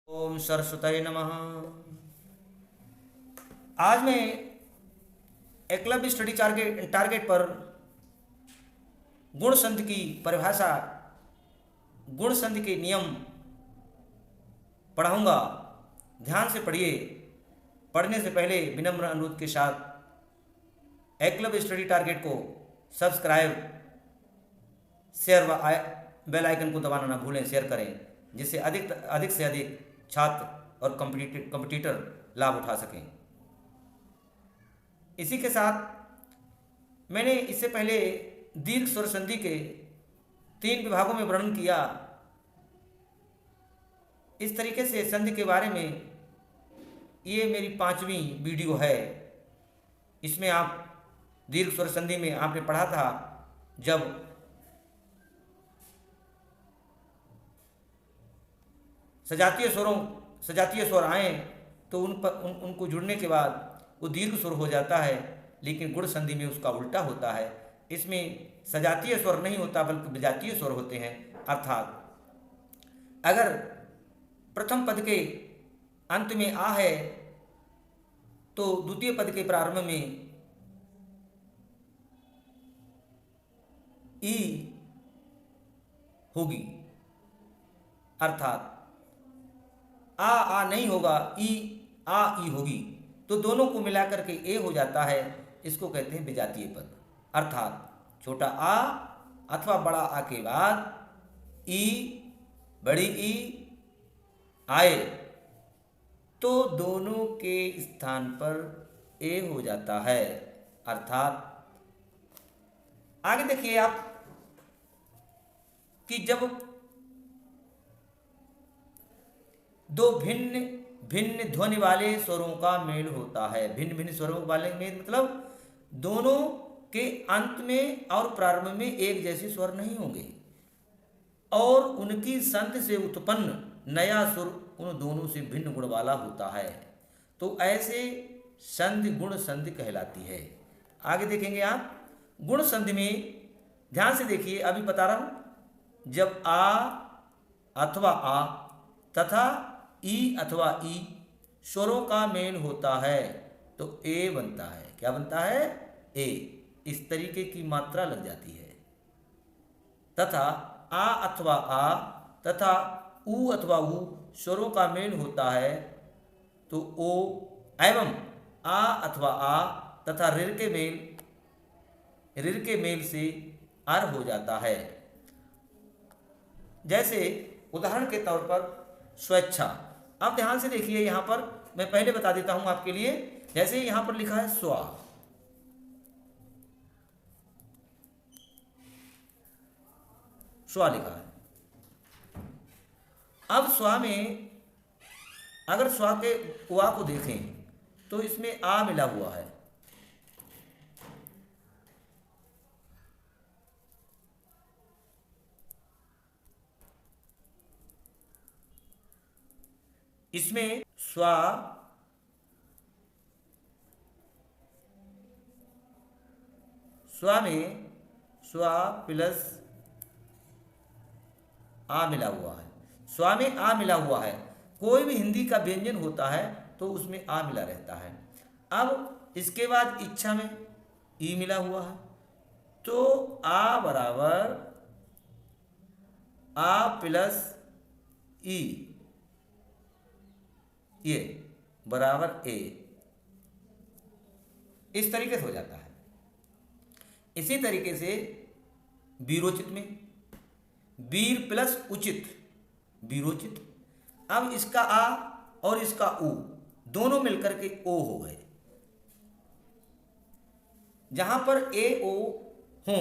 ओम सरस्वती नमः। आज मैं एकलव्य स्टडी टारगेट पर गुण संधि की परिभाषा, गुण संधि के नियम पढ़ाऊंगा। ध्यान से पढ़िए। पढ़ने से पहले विनम्र अनुरोध के साथ एकलव्य स्टडी टारगेट को सब्सक्राइब, शेयर व बेल आइकन को दबाना ना भूलें। शेयर करें जिससे अधिक से अधिक छात्र और कंपटीटर लाभ उठा सकें। इसी के साथ मैंने इससे पहले दीर्घ स्वर संधि के 3 विभागों में वर्णन किया। इस तरीके से संधि के बारे में ये मेरी 5वीं वीडियो है। इसमें आप दीर्घ स्वर संधि में आपने पढ़ा था, जब सजातीय स्वर आए तो उनको जुड़ने के बाद वो दीर्घ स्वर हो जाता है, लेकिन गुण संधि में उसका उल्टा होता है। इसमें सजातीय स्वर नहीं होता बल्कि विजातीय स्वर होते हैं। अर्थात अगर प्रथम पद के अंत में आ है तो द्वितीय पद के प्रारंभ में ई होगी। अर्थात आ नहीं होगा, ई होगी, तो दोनों को मिलाकर के ए हो जाता है। इसको कहते हैं विजातीय पद। अर्थात छोटा आ अथवा बड़ा आ के बाद ई, बड़ी ई आए तो दोनों के स्थान पर ए हो जाता है। अर्थात आगे देखिए आप कि जब दो भिन्न भिन्न ध्वनि वाले स्वरों का मेल होता है, भिन्न भिन्न स्वरों वाले मेल मतलब दोनों के अंत में और प्रारंभ में एक जैसे स्वर नहीं होंगे और उनकी संधि से उत्पन्न नया सुर उन दोनों से भिन्न गुण वाला होता है, तो ऐसे संधि गुण संधि कहलाती है। आगे देखेंगे आप गुण संधि में, ध्यान से देखिए, अभी बता रहा हूं। जब आ अथवा आ तथा ई अथवा ई स्वरों का मेल होता है तो ए बनता है। क्या बनता है? ए। इस तरीके की मात्रा लग जाती है। तथा आ अथवा आ तथा ऊ अथवा ऊ स्वरों का मेल होता है तो ओ, एवं आ अथवा आ तथा ऋर के मेल से अर हो जाता है। जैसे उदाहरण के तौर पर स्वेच्छा। अब ध्यान से देखिए, यहां पर मैं पहले बता देता हूं आपके लिए। जैसे यहां पर लिखा है स्वा, स्वा लिखा है। अब स्वा में अगर स्वा के वा को देखें तो इसमें आ मिला हुआ है। इसमें स्वा में स्वा प्लस आ मिला हुआ है। स्वा में आ मिला हुआ है। कोई भी हिंदी का व्यंजन होता है तो उसमें आ मिला रहता है। अब इसके बाद इच्छा में ई मिला हुआ है तो आ बराबर आ प्लस ई, ये बराबर ए। इस तरीके से हो जाता है। इसी तरीके से वीरोचित में वीर प्लस उचित, वीरोचित। अब इसका आ और इसका ऊ दोनों मिलकर के ओ हो गए। जहां पर ए ओ हो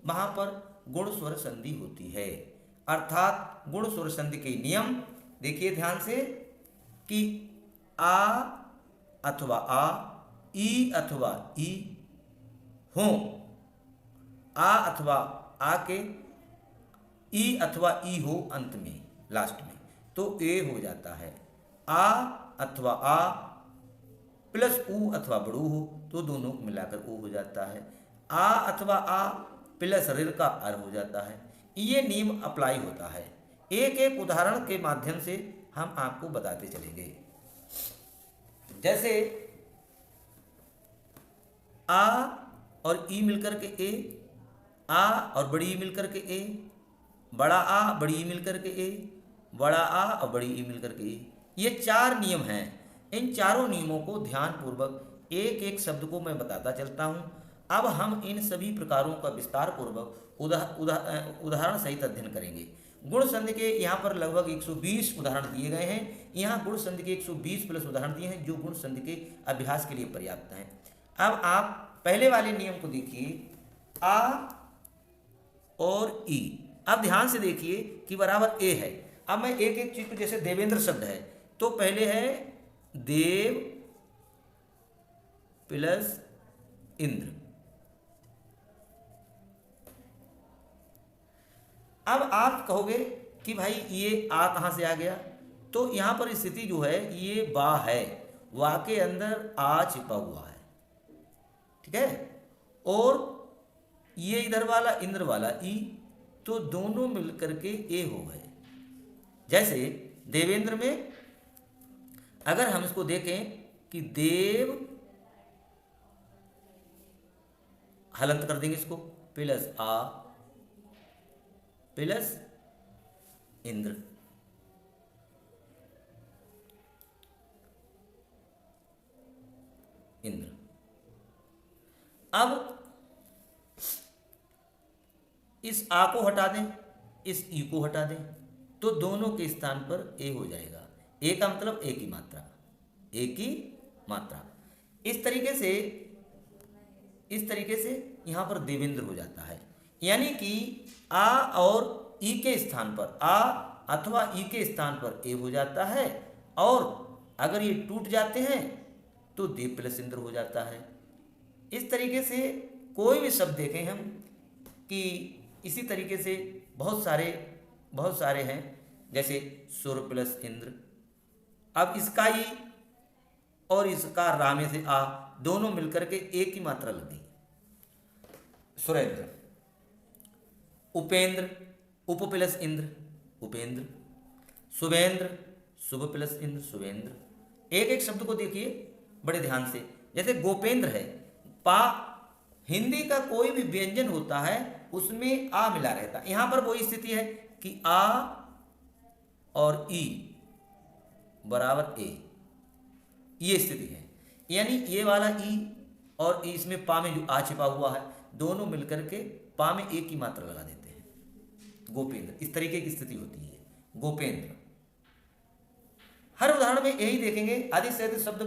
वहां पर गुण स्वर संधि होती है। अर्थात गुण स्वर संधि के नियम देखिए ध्यान से कि आ अथवा आ, ई अथवा ई हो, आ अथवा आ के ई अथवा ई हो अंत में, लास्ट में, तो ए हो जाता है। आ अथवा आ प्लस ऊ अथवा बड़ू हो तो दोनों को मिलाकर ओ हो जाता है। आ अथवा आ प्लस ऋर का अर हो जाता है। ये नियम अप्लाई होता है। एक एक उदाहरण के माध्यम से हम आपको बताते चलेंगे। जैसे आ और ई मिलकर के ए, आ और बड़ी ई मिलकर के ए, बड़ा आ बड़ी ई मिलकर के ए, बड़ा आ और बड़ी ई मिलकर के ए। ये 4 नियम हैं। इन चारों नियमों को ध्यानपूर्वक एक एक शब्द को मैं बताता चलता हूँ। अब हम इन सभी प्रकारों का विस्तार पूर्वक उदाहरण सहित अध्ययन करेंगे। गुण संधि के यहाँ पर लगभग 120 उदाहरण दिए गए हैं। यहाँ गुण संधि के 120 प्लस उदाहरण दिए हैं जो गुण संधि के अभ्यास के लिए पर्याप्त हैं। अब आप पहले वाले नियम को देखिए, आ और ई। अब ध्यान से देखिए कि बराबर ए है। अब मैं एक एक चीज को, जैसे देवेंद्र शब्द है तो पहले है देव प्लस इंद्र। अब आप कहोगे कि भाई ये आ कहाँ से आ गया, तो यहाँ पर स्थिति जो है ये बा है, वा के अंदर आ छिपा हुआ है, ठीक है। और ये इधर वाला इंद्र वाला ई, तो दोनों मिलकर के ए हो गए। जैसे देवेंद्र में अगर हम इसको देखें कि देव, हलंत कर देंगे इसको, प्लस आ प्लस इंद्र। इंद्र। अब इस आ को हटा दें, इस ई को हटा दें, तो दोनों के स्थान पर ए हो जाएगा। ए का मतलब ए की मात्रा, ए की मात्रा। इस तरीके से यहां पर देवेंद्र हो जाता है। यानी कि आ और ई के स्थान पर, आ अथवा ई के स्थान पर ए हो जाता है, और अगर ये टूट जाते हैं तो देव प्लस इंद्र हो जाता है। इस तरीके से कोई भी शब्द देखें हम कि इसी तरीके से बहुत सारे हैं। जैसे सुर प्लस इंद्र। अब इसका ई और इसका रा में से आ दोनों मिलकर के एक ही मात्रा लगी। सुरेंद्र। उपेंद्र, उप प्लस इंद्र, उपेंद्र। शुभेंद्र, शुभ प्लस इंद्र, शुभेंद्र। एक एक शब्द को देखिए बड़े ध्यान से। जैसे गोपेंद्र है, पा, हिंदी का कोई भी व्यंजन होता है उसमें आ मिला रहता है। यहां पर वही स्थिति है कि आ और ई बराबर ए, ये स्थिति है। यानी ये वाला ई और ई, इसमें पा में जो आ छिपा हुआ है, दोनों मिलकर के पा में एक की मात्रा लगा देते हैं। गोपेंद्र, इस तरीके की स्थिति होती है। गोपेंद्र। हर उदाहरण में यही देखेंगे। अधिक से अधिक शब्द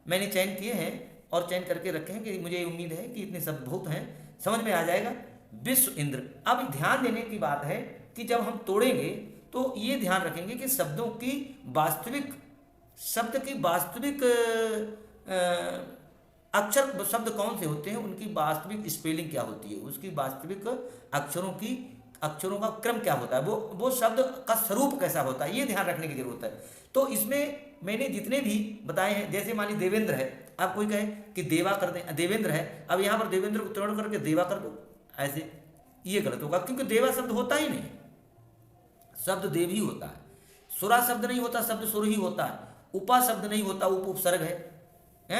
मैंने चयन किए हैं और चयन करके रखे हैं कि मुझे उम्मीद है कि इतने शब्द बहुत हैं, समझ में आ जाएगा। विश्व इंद्र। अब ध्यान देने की बात है कि जब हम तोड़ेंगे तो ये ध्यान रखेंगे कि शब्द की वास्तविक अक्षर शब्द कौन से होते हैं, उनकी वास्तविक स्पेलिंग क्या होती है, उसकी वास्तविक अक्षरों का क्रम क्या होता है, वो शब्द का स्वरूप कैसा होता है, ये ध्यान रखने की जरूरत है। तो इसमें मैंने जितने भी बताए हैं, जैसे मान लीजिए देवेंद्र है, आप कोई कहे कि देवा कर दें, देवेंद्र है, अब यहाँ पर देवेंद्र को तोड़ करके देवा कर दो, ऐसे ये गलत होगा, क्योंकि देवा शब्द होता ही नहीं, शब्द देव ही होता है। सुरा शब्द नहीं होता, शब्द सुर ही होता है। उपा शब्द नहीं होता, उपसर्ग है,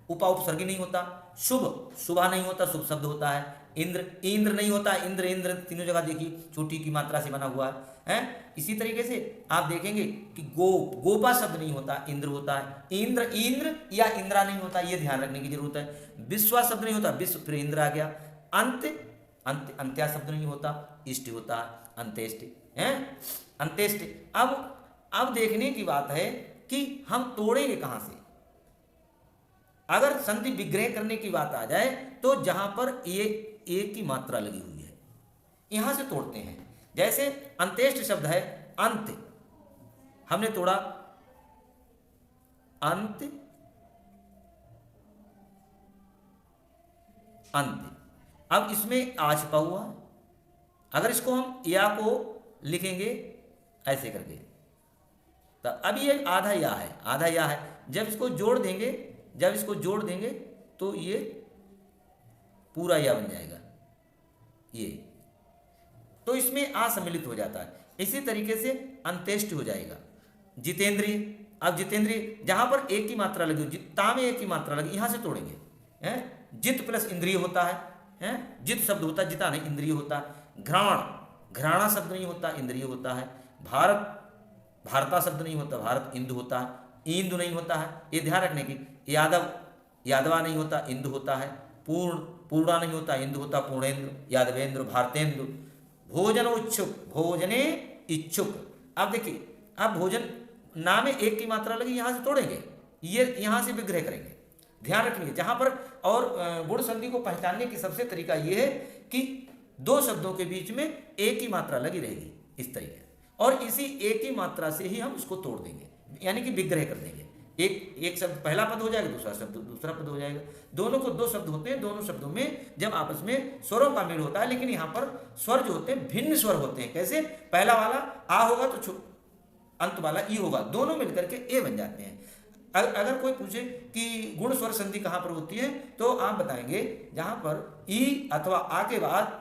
उपा उपसर्ग नहीं होता। शुभ, शुभा नहीं होता, शुभ शब्द होता है। इंद्र, इंद्र नहीं होता, इंद्र, तीनों जगह देखिए छोटी की मात्रा से बना हुआ है। इसी तरीके से आप देखेंगे कि गोपा शब्द नहीं होता, इंद्र होता है। इंद्र या इंद्रा नहीं होता, ये ध्यान रखने की जरूरत है। विश्वा शब्द नहीं होता, विश्व, फिर इंद्र आ गया। अंत्या शब्द नहीं होता, इष्ट होता है, अंत्येष्ट। अब देखने की बात है कि हम तोड़ेंगे कहां से। अगर संधि विग्रह करने की बात आ जाए तो जहां पर ये एक की मात्रा लगी हुई है, यहां से तोड़ते हैं। जैसे अंत्येष्ट शब्द है, अंत, हमने तोड़ा अंत, अब इसमें आ छिपा हुआ। अगर इसको हम या को लिखेंगे ऐसे करके, तो अब ये आधा या है। जब इसको जोड़ देंगे तो ये पूरा या बन जाएगा ये, तो इसमें आ सम्मिलित हो जाता है। इसी तरीके से अंत्येष्ट हो जाएगा। जितेंद्रिय। अब जितेंद्रिय जहां पर एक की मात्रा लगी, जित्ता में एक की मात्रा लगी, यहां से तोड़ेंगे, हैं। जित प्लस इंद्रिय होता है, हैं। जित शब्द होता है, जिता नहीं, इंद्रिय होता है। घ्राण, घ्राणा शब्द नहीं होता, इंद्रिय होता है। भारत, भारता शब्द नहीं होता, भारत इंदु होता है। इंदु नहीं होता है, ये ध्यान रखने की। यादव, यादवा नहीं होता, इंदु होता है। पूर्ण, पूर्णा नहीं होता, इंदु होता, पूर्णेंद्र, यादवेंद्र, भारतेंद्र। भोजन उच्छुक, भोजने इच्छुक। अब देखिए, अब भोजन ना में एक की मात्रा लगी, यहां से तोड़ेंगे, ये यहां से विग्रह करेंगे। ध्यान रखेंगे जहां पर, और गुण संधि को पहचानने की सबसे तरीका ये है कि दो शब्दों के बीच में एक ही मात्रा लगी रहेगी, इस तरीके, और इसी एक ही मात्रा से ही हम उसको तोड़ देंगे, यानी कि विग्रह कर देंगे। एक शब्द पहला पद हो जाएगा, दूसरा शब्द दूसरा पद हो जाएगा। दोनों को दो शब्द होते हैं, दोनों शब्दों में जब आपस में स्वरों का मेल होता है, लेकिन यहाँ पर स्वर जो होते हैं भिन्न स्वर होते हैं। कैसे? पहला वाला आ होगा तो अंत वाला ई होगा, दोनों मिलकर के ए बन जाते हैं। अगर कोई पूछे कि गुण स्वर संधि कहाँ पर होती है, तो आप बताएंगे जहाँ पर ई अथवा आ के बाद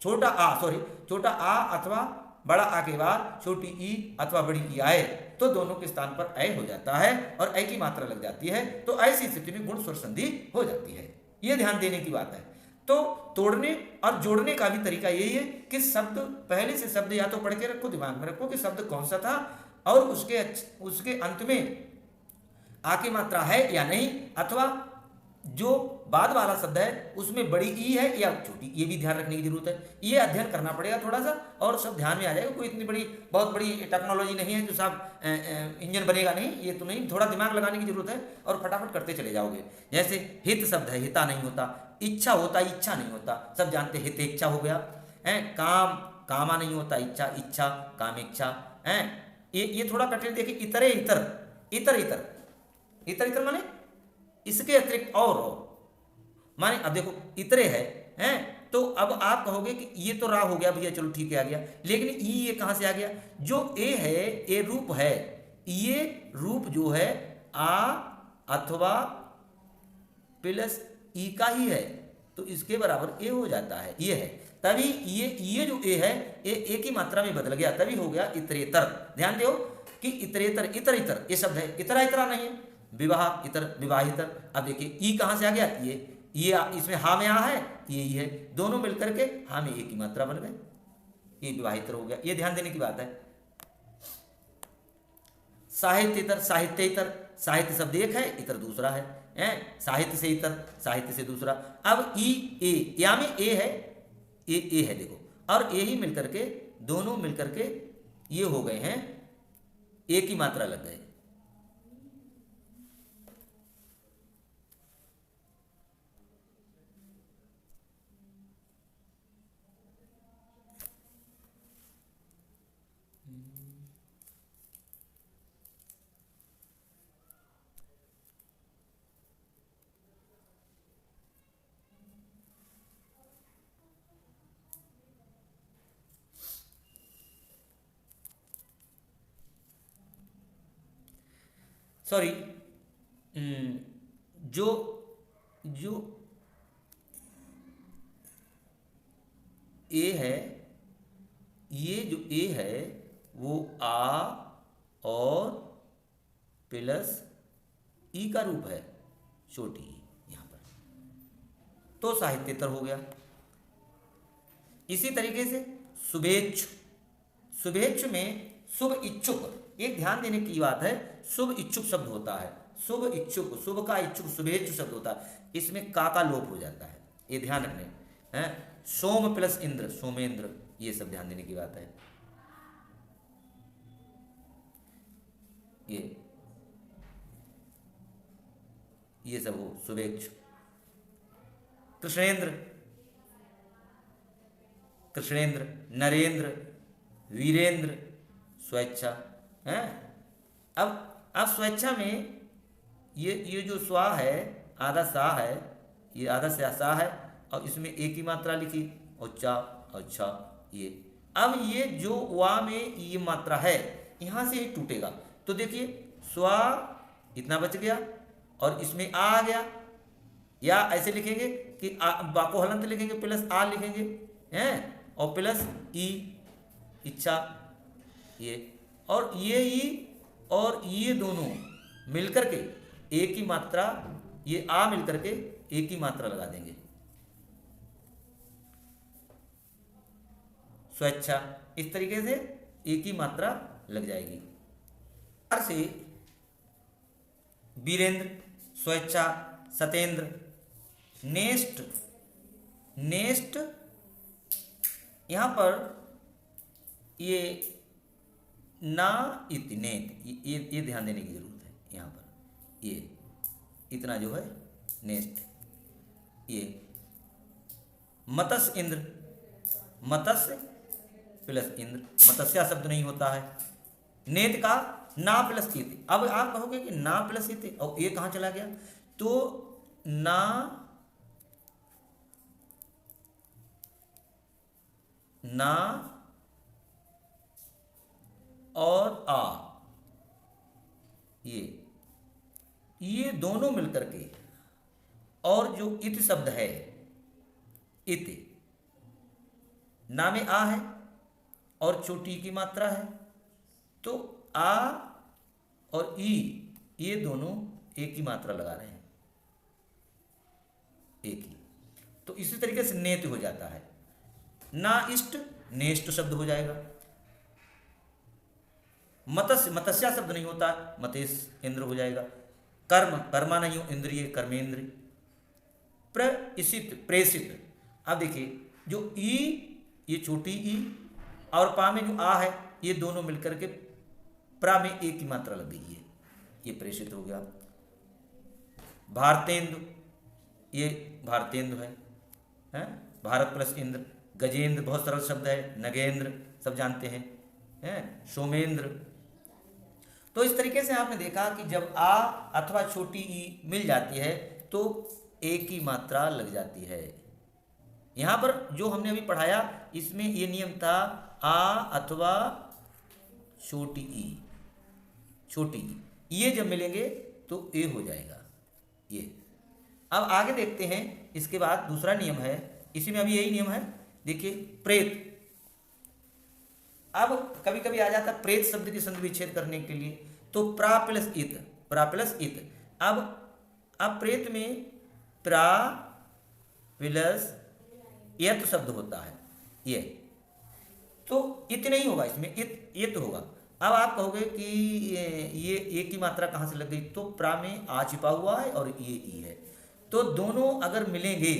छोटा आ अथवा बड़ा आ के बाद छोटी ई अथवा बड़ी ई आए, तो दोनों के स्थान पर ऐ हो जाता है और ऐ की मात्रा लग जाती है, तो ऐसी स्थिति में गुण स्वर संधि हो जाती है। ये ध्यान देने की बात है। तो तोड़ने और जोड़ने का भी तरीका यही है कि शब्द, पहले से शब्द या तो पढ़ के रखो, दिमाग में रखो कि शब्द कौन सा था, और उसके अंत में आ की मात्रा है या नहीं, अथवा जो बाद वाला शब्द है उसमें बड़ी ई है या छोटी, ये भी ध्यान रखने की जरूरत है। ये अध्ययन करना पड़ेगा थोड़ा सा, और सब ध्यान में आ जाएगा। कोई इतनी बहुत बड़ी टेक्नोलॉजी नहीं है जो साहब इंजन बनेगा, नहीं, ये तो नहीं। थोड़ा दिमाग लगाने की जरूरत है और फटाफट करते चले जाओगे। जैसे हित शब्द है, हिता नहीं होता। इच्छा होता, इच्छा नहीं होता, सब जानते। हित इच्छा हो गया है। काम, कामा नहीं होता, इच्छा, इच्छा, काम, इच्छा है। ये थोड़ा कठिन देखिए। इतरे, इतर, इतर, इतर, इतर, इतर माने इसके अतिरिक्त और माने। अब देखो इतरे है, तो अब आप कहोगे कि ये तो रा हो गया भैया, चलो ठीक है आ गया, लेकिन ये कहां से आ गया? जो ए है, ए रूप है, ये रूप जो है आ अथवा प्लस ई का ही है, तो इसके बराबर ए हो जाता है, ये है। तभी ये जो ए है, ए की मात्रा में बदल गया, तभी हो गया इतरेतर। ध्यान दो कि इतरेतर, इतर, इतर ये शब्द है, इतरा इतरा नहीं है। विवाह, इतर, विवाहितर। अब देखिए ई कहां से आ गया? ये इसमें हा में आ है, ये ही है, दोनों मिलकर के हा में एक की मात्रा बन गए, ये विवाहितर हो गया। ये ध्यान देने की बात है। साहित्यतर, साहित्यतर, साहित्य शब्द एक है, इतर दूसरा है, साहित्य से इतर, साहित्य से दूसरा। अब ई ए, या में ए है, ए है देखो, और ए ही मिलकर के, दोनों मिलकर के ये हो गए हैं, ए की मात्रा लग गए। सॉरी, जो जो ए है, ये जो ए है वो आ और प्लस ई का रूप है, छोटी ई यहां पर, तो साहित्यतर हो गया। इसी तरीके से शुभेच्छु, शुभेच्छु में शुभ इच्छुक, एक ध्यान देने की बात है, शुभ इच्छुक शब्द होता है, शुभ इच्छुक, शुभ का इच्छुक शुभेच्छु शब्द होता है, इसमें का लोप हो जाता है, ये ध्यान रखने हैं। सोम प्लस इंद्र, सोमेंद्र, ये सब ध्यान देने की बात है। ये सब हो शुभेच्छु। कृष्णेंद्र, कृष्णेंद्र, नरेंद्र, वीरेंद्र, स्वेच्छा है। अब स्वेच्छा में ये जो स्वा है, आधा सा है, ये आधा से सा है, और इसमें एक ही मात्रा लिखी, अच्छा अच्छा ये। अब ये जो वा में ये मात्रा है, यहां से ही टूटेगा, तो देखिए स्वा इतना बच गया और इसमें आ गया, या ऐसे लिखेंगे कि बा को हलंत लिखेंगे, प्लस आ लिखेंगे हैं, और प्लस ई, इच्छा, ये, और ये ई और ये दोनों मिलकर के एक ही मात्रा, ये आ मिलकर के एक ही मात्रा लगा देंगे, स्वेच्छा, इस तरीके से एक ही मात्रा लग जाएगी। से वीरेंद्र, स्वेच्छा, सतेंद्र, नेस्ट, नेस्ट यहां पर ये ना इति नेत, ये ध्यान देने की जरूरत है। यहाँ पर ये इतना जो है नेस्ट, ये मत्स्य इंद्र, मत्स्य प्लस इंद्र, मत्स्या शब्द नहीं होता है। नेत का ना प्लस इति। अब आप कहोगे कि ना प्लस इति और ये कहाँ चला गया, तो ना ना और आ, ये दोनों मिलकर के, और जो इत शब्द है, इत ना में आ है और छोटी की मात्रा है, तो आ और ई ये दोनों एक ही मात्रा लगा रहे हैं, एक ही। तो इसी तरीके से नेत हो जाता है। ना इष्ट नेष्ट शब्द हो जाएगा। मत्स्य, मत्स्या शब्द नहीं होता, मतेश इंद्र हो जाएगा। कर्म, कर्मा नहीं हो, इंद्रिय, कर्मेंद्र। प्रेषित, प्रेषित। अब देखिए जो ई, ये छोटी ई और पा में जो आ है, ये दोनों मिलकर के प्रा में एक ही मात्रा लग गई है, ये प्रेषित हो गया। भारतेंदु, ये भारतेंदु है? भारत प्लस इंद्र। गजेंद्र बहुत सरल शब्द है। नगेंद्र सब जानते हैं, सोमेंद्र। तो इस तरीके से आपने देखा कि जब आ अथवा छोटी ई मिल जाती है तो एक ही मात्रा लग जाती है। यहाँ पर जो हमने अभी पढ़ाया इसमें ये नियम था, आ अथवा छोटी ई, छोटी ई, ये जब मिलेंगे तो ए हो जाएगा ये। अब आगे देखते हैं, इसके बाद दूसरा नियम है, इसी में अभी यही नियम है। देखिए प्रेत, अब कभी कभी आ जाता प्रेत शब्द की संधि विच्छेद करने के लिए, तो प्रा प्लस इत, प्रा प्लस इत। अब प्रेत में प्रा प्लस यत शब्द होता है, ये तो इत नहीं होगा, इसमें इत होगा। अब आप कहोगे कि ये एक ही मात्रा कहाँ से लग गई, तो प्रा में आ छिपा हुआ है और ये ई है, तो दोनों अगर मिलेंगे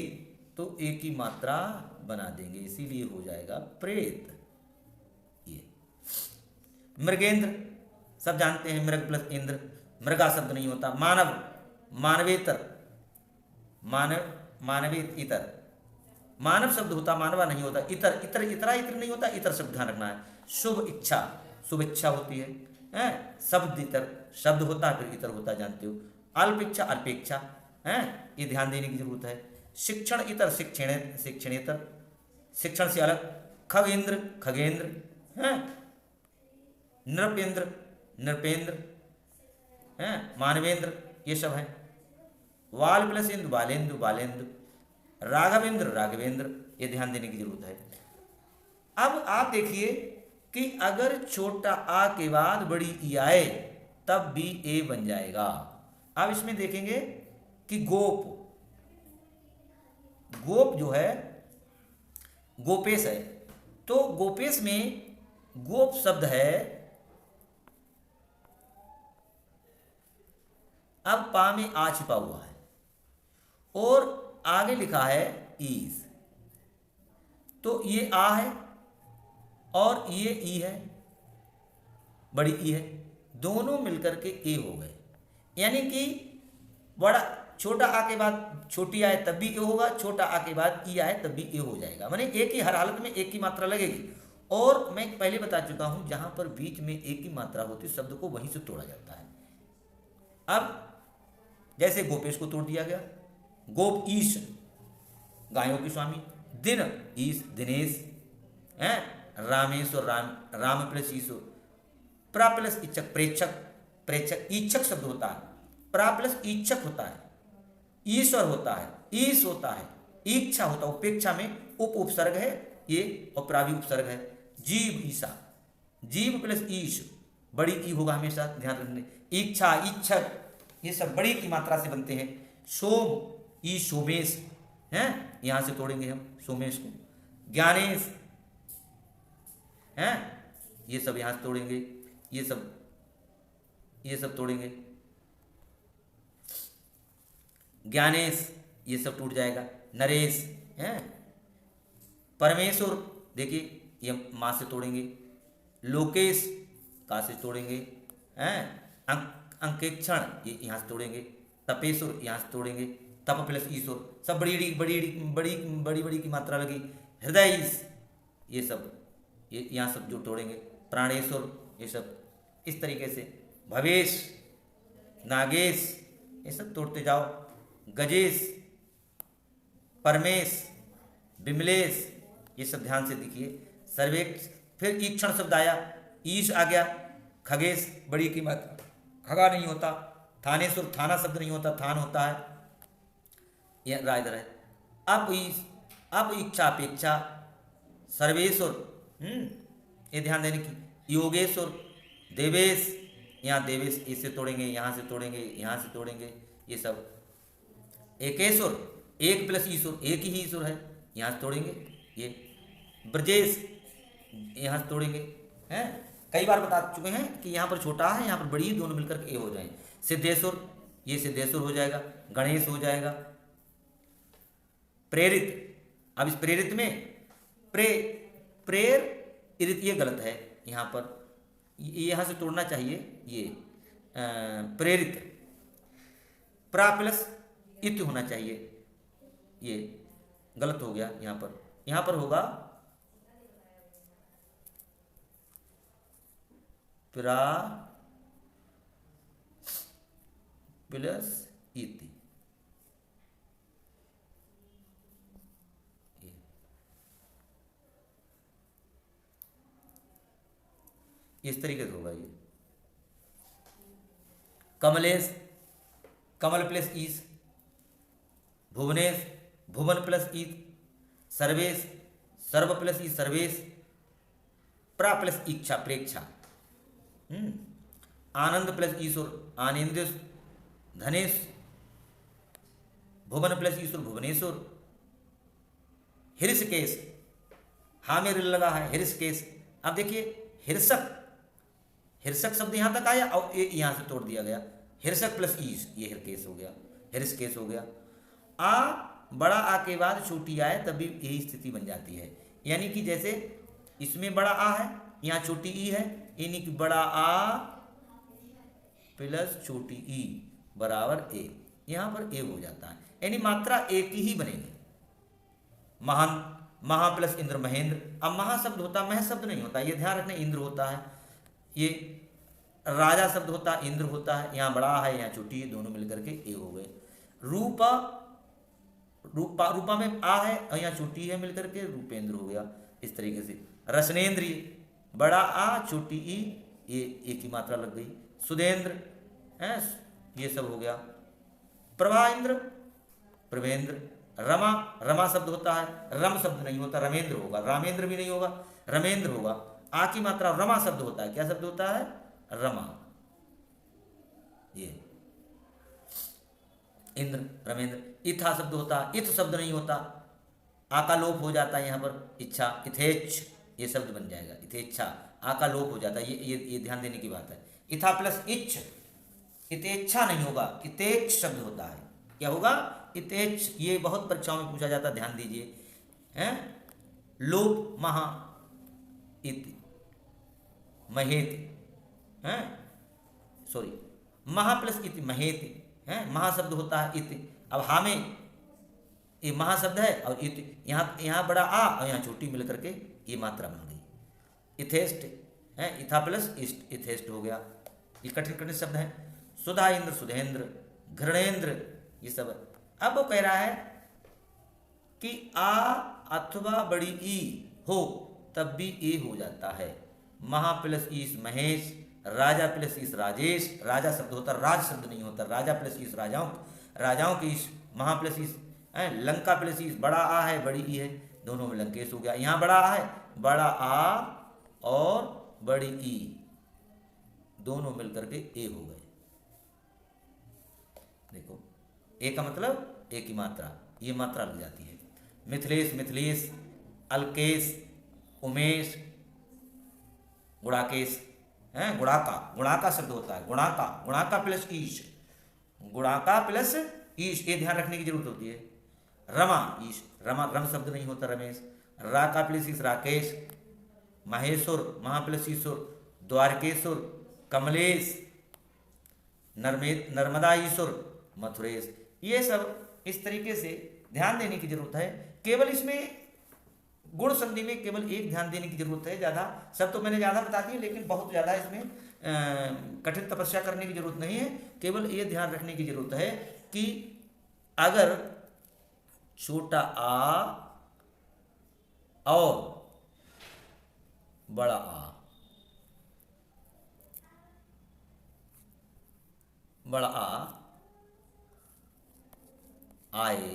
तो एक ही मात्रा बना देंगे, इसीलिए हो जाएगा प्रेत। ये मृगेंद्र सब जानते हैं, मृग प्लस इंद्र, मृगा शब्द नहीं होता। मानव, मानवेतर, मानव, मानवेतर, मानव शब्द होता, मानवा नहीं होता। इतर, इतर, इतरा, इतर नहीं होता, इतर शब्द ध्यान रखना है। शुभ इच्छा, शुभ इच्छा होती है। शब्द इतर शब्द होता है, फिर इतर होता है, जानते हो। अल्प इच्छा, अल्पेक्षा, ये ध्यान देने की जरूरत है। शिक्षण इतर, शिक्षण, शिक्षणेतर, शिक्षण से अलग। खगेंद्र, खगेंद्र, नृपेंद्र, नृपेंद्र, मानवेंद्र, ये सब है। वाल प्लस इंदु, बालेंदु, बालेंदु। राघवेंद्र, राघवेंद्र, ये ध्यान देने की जरूरत है। अब आप देखिए कि अगर छोटा आ के बाद बड़ी ई आए तब भी ए बन जाएगा। अब इसमें देखेंगे कि गोप, गोप जो है गोपेश है, तो गोपेश में गोप शब्द है, अब पा में आ छिपा हुआ है और आगे लिखा है ईस, तो ये आ है और ये ई है, बड़ी ई है, दोनों मिलकर के ए हो गए। यानी कि बड़ा छोटा आ के बाद छोटी आए तब भी ए होगा, छोटा आ के बाद ई आए तब भी ए हो जाएगा। माने एक ही, हर हालत में एक ही मात्रा लगेगी। और मैं पहले बता चुका हूं, जहां पर बीच में एक ही मात्रा होती है शब्द को वहीं से तोड़ा जाता है। अब जैसे गोपेश को तोड़ दिया गया, गोप ईश, गायों के स्वामी। दिन ईश, दिनेश, रामेश्वर, राम, राम प्लस ईशो। प्रा प्लस इच्छक, प्रेक्षक, प्रेक्षक, इच्छक शब्द होता है। प्रा प्लस इच्छक होता है, ईश्वर होता है, ईश होता है, इच्छा होता है। उपेक्षा में उप उपसर्ग है ये, और प्रावि उपसर्ग है। जीव, ईशा, जीव प्लस ईश, बड़ी ई होगा हमेशा ध्यान रखने। इच्छा, इच्छक, ये सब बड़ी की मात्रा से बनते हैं। सोम, ई सोमेश हैं, यहाँ से तोड़ेंगे हम सोमेश को। ज्ञानेश हैं, ये सब यहाँ से तोड़ेंगे, ये सब तोड़ेंगे। ज्ञानेश, ये सब टूट जाएगा। नरेश हैं, परमेश्वर, देखिए ये माँ से तोड़ेंगे। लोकेश, का से तोड़ेंगे हैं। अंकेक्षण, ये यहाँ से तोड़ेंगे। तपेश्वर, यहाँ से तोड़ेंगे। तप प्लस ईश्वर, सब बड़ी बड़ी बड़ी बड़ी बड़ी की मात्रा लगी। हृदय, ये सब ये यहाँ सब जो तोड़ेंगे। प्राणेश्वर, ये सब इस तरीके से। भवेश, नागेश, ये सब तोड़ते जाओ। गजेश, परमेश, विमलेश, ये सब ध्यान से देखिए। सर्वेक्ष, फिर ईक्षण शब्द आया, ईश आ गया। खगेश, बड़ी की मात्रा, खगा नहीं होता। थानेश्वर, थाना शब्द नहीं होता, थान होता है। यह रहा इधर है। अब इच्छा अपेक्षा। सर्वेश्वर, ये ध्यान देने की। योगेश्वर, देवेश, यहाँ देवेश, इससे तोड़ेंगे, यहाँ से तोड़ेंगे, यहाँ से तोड़ेंगे, ये सब। एकेश्वर, एक प्लस ईश्वर, एक ही ईश्वर है, यहाँ से तोड़ेंगे। ये ब्रजेश, यहाँ से तोड़ेंगे हैं। कई बार बता चुके हैं कि यहाँ पर छोटा है, यहाँ पर बड़ी है, दोनों मिलकर के ए हो जाए। सिद्धेश्वर, ये सिद्धेश्वर हो जाएगा। गणेश हो जाएगा। प्रेरित, अब इस प्रेरित में प्रेर इरित, ये गलत है यहाँ पर, यहाँ से तोड़ना चाहिए। ये प्रेरित, प्रा प्लस इत होना चाहिए, ये गलत हो गया यहाँ पर होगा प्रा प्लस इति। इस तरीके से होगा ये। कमलेश, कमल प्लस ईस। भुवनेश, भुवन प्लस ईत। सर्वेश, सर्व प्लस ई सर्वेश। प्रा प्लस इच्छा, प्रेक्षा। आनंद प्लस ईश्वर, आनंदेश। धनेश, भुवन प्लस ईश्वर, भुवनेश्वर। हृषकेश, हाँ में लगा है, हृषकेश। अब देखिए हिरसक, हिरसक शब्द यहाँ तक आया और ये यहाँ से तोड़ दिया गया। हिरसक प्लस ईश, ये हिरकेश हो गया, हिरसकेश हो गया। आ, बड़ा आ के बाद छोटी आए तभी यही स्थिति बन जाती है। यानी कि जैसे इसमें बड़ा आ है, यहाँ छोटी ई है, यानी कि बड़ा आ प्लस छोटी ई बराबर ए, यहाँ पर ए हो जाता है, यानी मात्रा एक ही बनेगी। महान, महा प्लस इंद्र, महेंद्र। अब महा शब्द होता, मह शब्द नहीं होता, ये ध्यान रखना। इंद्र होता है, ये राजा शब्द होता है, इंद्र होता है। यहाँ बड़ा है, यहाँ छोटी है, दोनों मिलकर के ए हो गए। रूपा, रूपा में आ है और यहाँ छोटी है, मिलकर के रूपेंद्र हो गया। इस तरीके से रसनेन्द्रिय, बड़ा आ छोटी ई, ये एक ही मात्रा लग गई। सुधेंद्र है, ये सब हो गया। प्रभा इंद्र, प्रभेंद्र। रमा, रमा शब्द होता है, रम शब्द नहीं होता, रमेंद्र होगा। रामेंद्र भी नहीं होगा, रमेंद्र होगा। आ की मात्रा रमा शब्द होता है, क्या शब्द होता है? रमा। ये इंद्र, रमेंद्र। इथा शब्द होता है, इत शब्द नहीं होता, आ का लोप हो जाता है यहाँ पर। इच्छा, इथेच्छ, ये शब्द बन जाएगा, इथेच्छा। आ का लोप हो जाता है, ये ध्यान देने की बात है। इथा प्लस इच्छ, इतेच्छा नहीं होगा, इतेच्छ शब्द होता है। क्या होगा? इतेच्छ। ये बहुत परीक्षाओं में पूछा जाता है, ध्यान दीजिए। हैं, लोप महा इति महेति, हैं, सॉरी, महा प्लस इति महेति, हैं, महा शब्द होता है इति। अब हा में ये महा शब्द है और इति, यहाँ बड़ा आ और यहाँ छोटी मिलकर के ये मात्रा बन गई। इथेस्ट है, इथा प्लस इष्ट, इथेस्ट हो गया। ये कठिन कठिन शब्द है। सुधा इंद्र, सुधेंद्र, घृणेन्द्र, ये सब। अब वो कह रहा है कि आ अथवा बड़ी ई हो तब भी ए हो जाता है। महा प्लस ईस महेश, राजा प्लस ईस राजेश। राजा शब्द होता, राज शब्द नहीं होता। राजा प्लस ईस राजाओं, राजाओं की ईस। महा प्लस ईस लंका प्लस ईस, बड़ा आ है बड़ी ई है, दोनों में लंकेश हो गया। यहाँ बड़ा आ है, बड़ा आ और बड़ी ई, दोनों मिलकर के ए हो गए। देखो ए का मतलब ए की मात्रा, ये मात्रा लग जाती है। मिथिलेश मिथिलेश, अलकेश उमेश, गुड़ाकेश है, गुणाका, गुणाका शब्द होता है, गुणाका, गुणाका प्लस ईश, गुणाका प्लस ईश, ये ध्यान रखने की जरूरत होती है। रमा ईश, रमा रम शब्द नहीं होता रमेश। राका प्लस ईश राकेश, महेश्वर महा प्लस ईश्वर, द्वारकेश्वर, कमलेश, नर्मदा ईश्वर, मथुरेश। ये सब इस तरीके से ध्यान देने की जरूरत है। केवल इसमें गुण संधि में केवल एक ध्यान देने की जरूरत है, ज़्यादा सब तो मैंने ज़्यादा बता दिए, लेकिन बहुत ज़्यादा इसमें कठिन तपस्या करने की जरूरत नहीं है। केवल ये ध्यान रखने की जरूरत है कि अगर छोटा आ और बड़ा आ आए,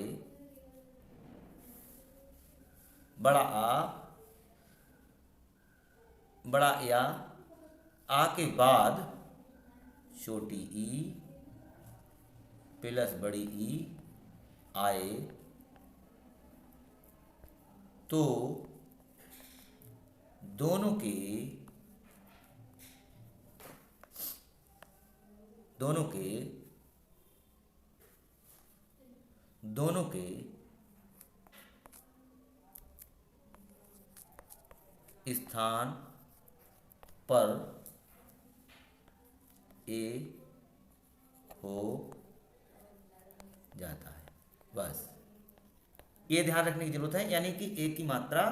बड़ा या आ के बाद छोटी ई प्लस बड़ी ई आए तो दोनों के स्थान पर ए हो जाता है। बस ये ध्यान रखने की जरूरत है, यानी कि ए की मात्रा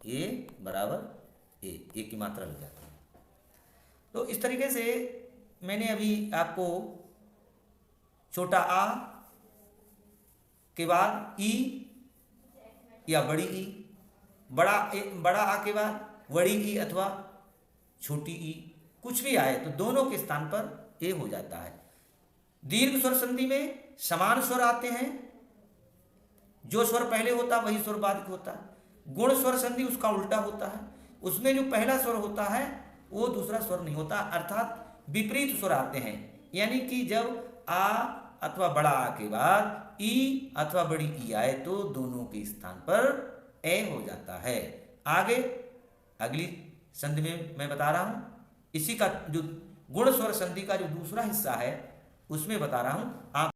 ए बराबर ए की मात्रा लग जाती है। तो इस तरीके से मैंने अभी आपको छोटा आ के बाद ई या बड़ी ई, बड़ा आ के बाद बड़ी ई अथवा छोटी ई, कुछ भी आए तो दोनों के स्थान पर ए हो जाता है। दीर्घ स्वर संधि में समान स्वर आते हैं, जो स्वर पहले होता वही स्वर बाद में होता है। गुण स्वर संधि उसका उल्टा होता है, उसमें जो पहला स्वर होता है वो दूसरा स्वर नहीं होता, अर्थात विपरीत स्वर आते हैं। यानी कि जब आ अथवा बड़ा आ के बाद ई अथवा बड़ी ई आए तो दोनों के स्थान पर ए हो जाता है। आगे अगली संधि में मैं बता रहा हूं, इसी का जो गुण स्वर संधि का जो दूसरा हिस्सा है उसमें बता रहा हूं आप